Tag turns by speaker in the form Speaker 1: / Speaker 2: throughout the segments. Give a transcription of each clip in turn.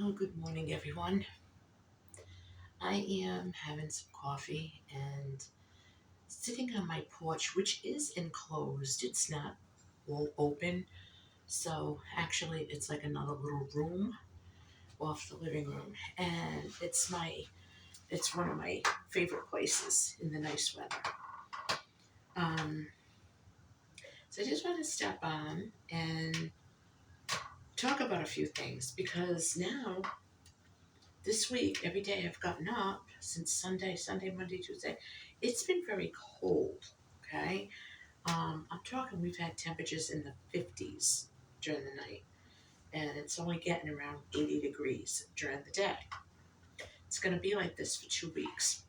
Speaker 1: Well, good morning, everyone. I am having some coffee and sitting on my porch, which is enclosed. It's not all open, so actually, it's like another little room off the living room, and it's one of my favorite places in the nice weather. Um, so I just want to step on and talk about a few things because now this week, every day I've gotten up since Sunday, Monday, Tuesday, it's been very cold. Okay, I'm talking. We've had temperatures in the 50s during the night, and it's only getting around 80 degrees during the day. It's going to be like this for 2 weeks.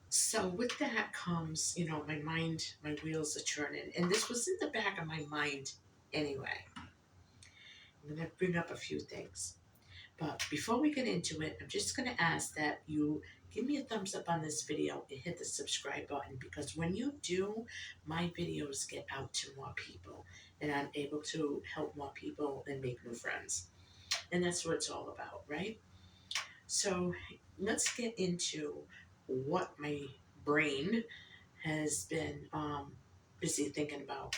Speaker 1: So with that comes, my mind, my wheels are turning, and this was in the back of my mind anyway. I'm going to bring up a few things. But before we get into it, I'm just going to ask that you give me a thumbs up on this video and hit the subscribe button, because when you do, my videos get out to more people and I'm able to help more people and make new friends. And that's what it's all about, right? So let's get into what my brain has been busy thinking about.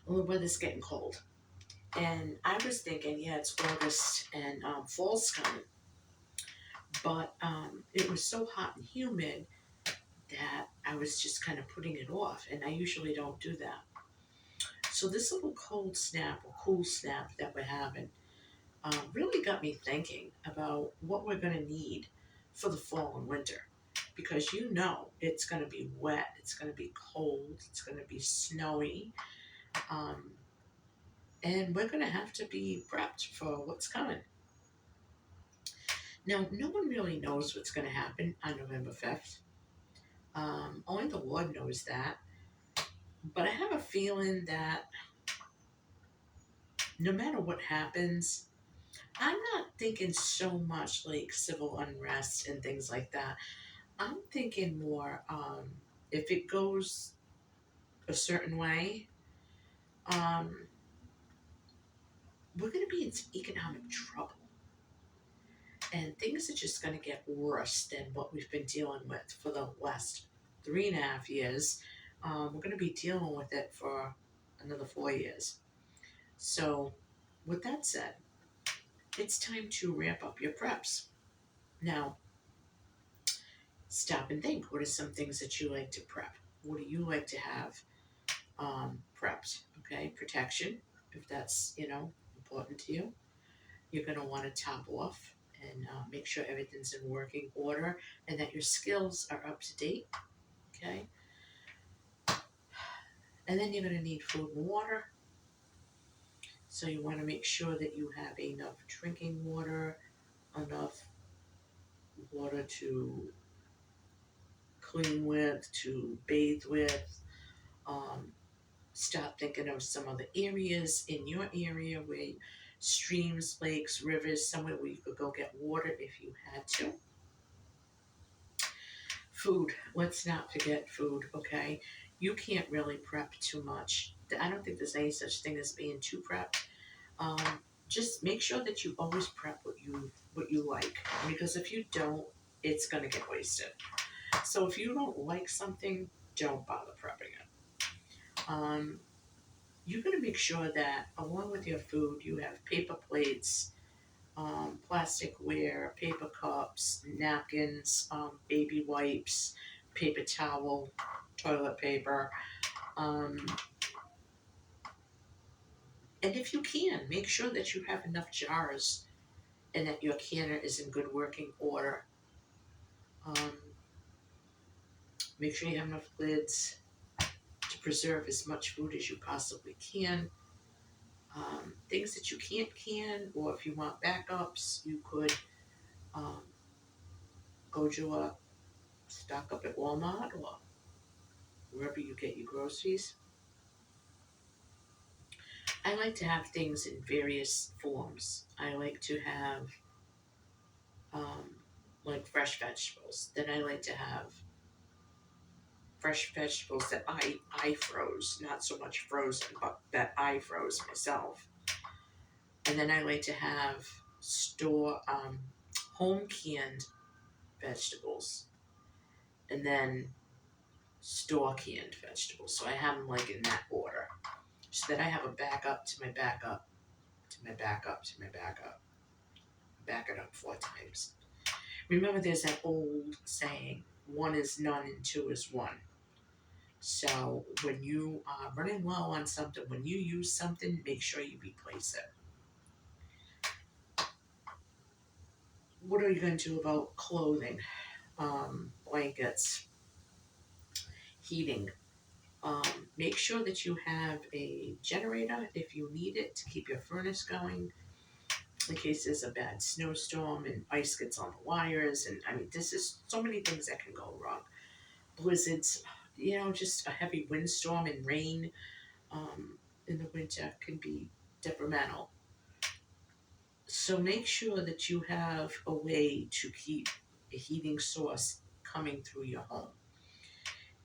Speaker 1: Well, the weather's getting cold. And I was thinking, yeah, it's August and fall's coming. But it was so hot and humid that I was just kind of putting it off, and I usually don't do that. So this little cold snap or cool snap that we're having really got me thinking about what we're going to need for the fall and winter. Because it's going to be wet, it's going to be cold, it's going to be snowy, um, and we're going to have to be prepped for what's coming. Now, no one really knows what's going to happen on November 5th. Only the Lord knows that. But I have a feeling that no matter what happens, I'm not thinking so much like civil unrest and things like that. I'm thinking more if it goes a certain way, um, we're going to be in some economic trouble. And things are just going to get worse than what we've been dealing with for the last 3.5 years. We're going to be dealing with it for another 4 years. So, with that said, it's time to ramp up your preps. Now, stop and think. What are some things that you like to prep? What do you like to have prepped? Okay, protection, if that's, important to you. You're going to want to top off and make sure everything's in working order and that your skills are up to date. Okay, and then you're going to need food and water. So you want to make sure that you have enough drinking water, enough water to clean with, to bathe with. Um, Start thinking of some other areas in your area where streams, lakes, rivers, somewhere where you could go get water if you had to. Food, let's not forget food, okay? You can't really prep too much. I don't think there's any such thing as being too prepped. Um, just make sure that you always prep what you like, because if you don't, it's gonna get wasted. So if you don't like something, don't bother prepping it. You're going to make sure that along with your food, you have paper plates, plasticware, paper cups, napkins, baby wipes, paper towel, toilet paper. Um, and if you can, make sure that you have enough jars and that your canner is in good working order. Um, Make sure you have enough lids to preserve as much food as you possibly can. Things that you can't can, or if you want backups, you could um, go to a stock up at Walmart or wherever you get your groceries. I like to have things in various forms. I like to have um, like fresh vegetables. Then I like to have fresh vegetables that I froze, not so much frozen, but that I froze myself. And then I like to have store home canned vegetables, and then store canned vegetables. So I have them like in that order, so that I have a backup to my backup to my backup to my backup. Back it up 4 times. Remember, there's that old saying: one is none and two is one. So when you are running low on something, when you use something, make sure you replace it. What are you going to do about clothing, blankets, heating? Make sure that you have a generator if you need it to keep your furnace going in case there's a bad snowstorm and ice gets on the wires. And I mean, this is so many things that can go wrong. Blizzards, just a heavy windstorm and rain in the winter can be detrimental. So make sure that you have a way to keep a heating source coming through your home.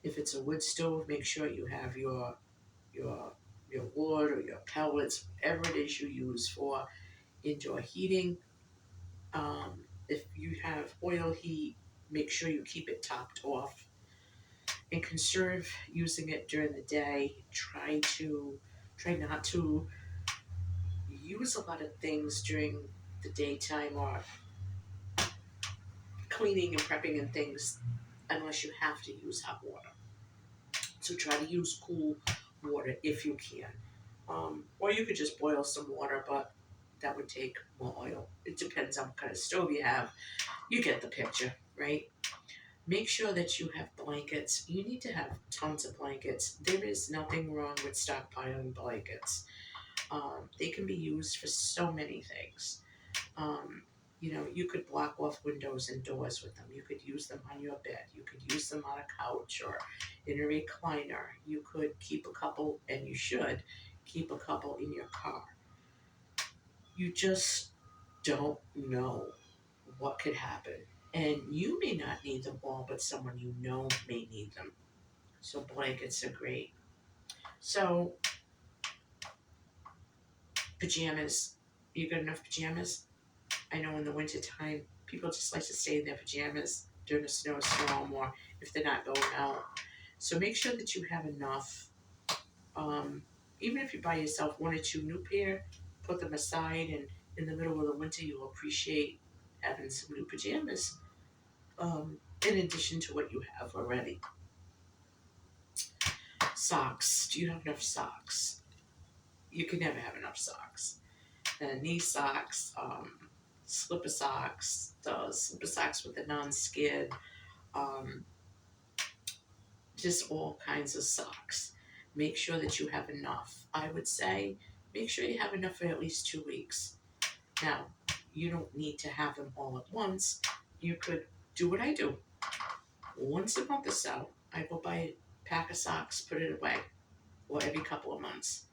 Speaker 1: If it's a wood stove, make sure you have your your wood or your pellets, whatever it is you use for indoor heating. If you have oil heat, make sure you keep it topped off and conserve using it during the day. Try not to use a lot of things during the daytime or cleaning and prepping and things unless you have to use hot water. So try to use cool water if you can. Or you could just boil some water, but that would take more oil. It depends on what kind of stove you have. You get the picture, right? Make sure that you have blankets. You need to have tons of blankets. There is nothing wrong with stockpiling blankets. They can be used for so many things. Um, you could block off windows and doors with them. You could use them on your bed. You could use them on a couch or in a recliner. You could keep a couple, and you should keep a couple in your car. You just don't know what could happen. And you may not need them all, but someone you know may need them. So blankets are great. So pajamas. You got enough pajamas? I know in the wintertime, people just like to stay in their pajamas during a snowstorm or if they're not going out. So make sure that you have enough. Um, Even if you buy yourself one or two new pair, put them aside, and in the middle of the winter, you'll appreciate having some new pajamas in addition to what you have already. Socks. Do you have enough socks? You can never have enough socks. Knee socks, slipper socks, the slipper socks with the non-skid, um, just all kinds of socks. Make sure that you have enough. I would say make sure you have enough for at least 2 weeks. Now, you don't need to have them all at once. You could do what I do. Once a month or so, I go buy a pack of socks, put it away, or every couple of months.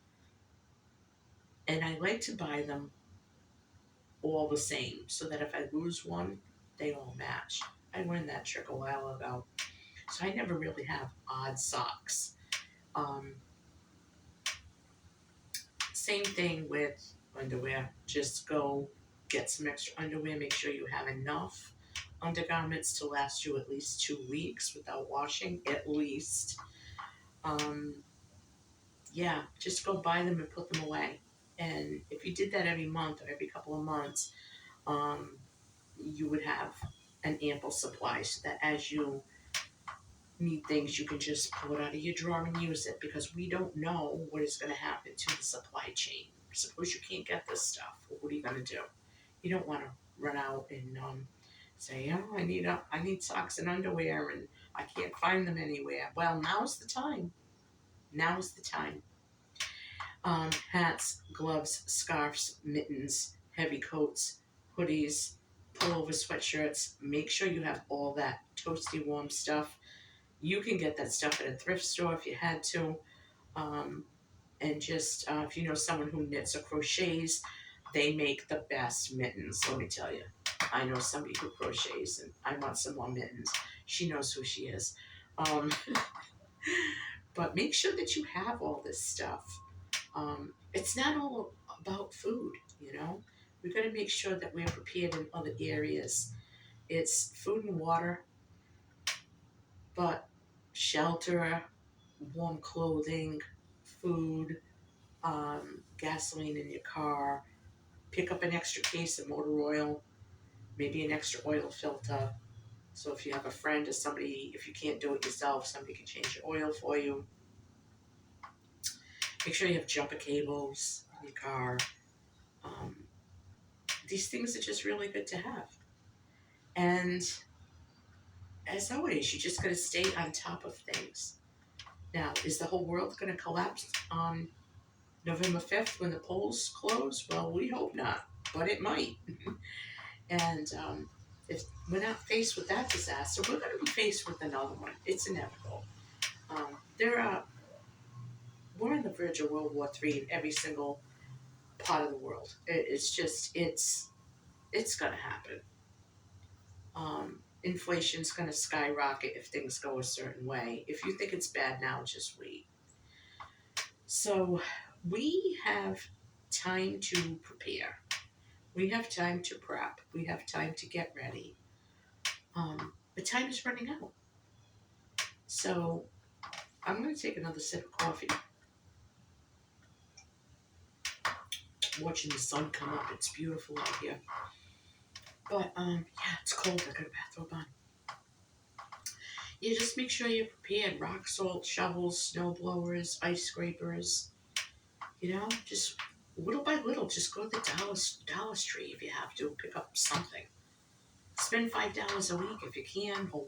Speaker 1: And I like to buy them all the same so that if I lose one, they all match. I learned that trick a while ago. So I never really have odd socks. Um, Same thing with underwear. Just go get some extra underwear. Make sure you have enough undergarments to last you at least 2 weeks without washing, at least. Um, yeah, just go buy them and put them away. And if you did that every month or every couple of months, um, you would have an ample supply so that as you need things, you can just pull it out of your drawer and use it because we don't know what is going to happen to the supply chain. Suppose you can't get this stuff. Well, what are you going to do? You don't want to run out and say, "Oh, I need socks and underwear, and I can't find them anywhere." Well, now's the time. Now's the time. Hats, gloves, scarves, mittens, heavy coats, hoodies, pullover sweatshirts. Make sure you have all that toasty warm stuff. You can get that stuff at a thrift store if you had to. Um, and just if you know someone who knits or crochets, they make the best mittens, let me tell you. I know somebody who crochets, and I want some more mittens. She knows who she is. Um, but make sure that you have all this stuff. It's not all about food, know? We got to make sure that we're prepared in other areas. It's food and water, but shelter, warm clothing, food, gasoline in your car, pick up an extra case of motor oil, maybe an extra oil filter. So if you have a friend or somebody, if you can't do it yourself, somebody can change your oil for you. Make sure you have jumper cables in your car. Um, these things are just really good to have. And as always, you just got to stay on top of things. Now, is the whole world going to collapse on November 5th when the polls close? Well, we hope not, but it might. And if we're not faced with that disaster, we're going to be faced with another one. It's inevitable. There are We're on the verge of World War III in every single part of the world. It's going to happen. Inflation's going to skyrocket if things go a certain way. If you think it's bad now, just wait. So we have time to prepare. We have time to prep. We have time to get ready. But time is running out. So I'm going to take another sip of coffee. Watching the sun come up. It's beautiful out here. But yeah, it's cold. I got a bathrobe on. Yeah, just make sure you're prepared. Rock salt, shovels, snow blowers, ice scrapers. Just little by little, just go to the Dollar Tree if you have to. Pick up something. Spend $5 a week if you can, or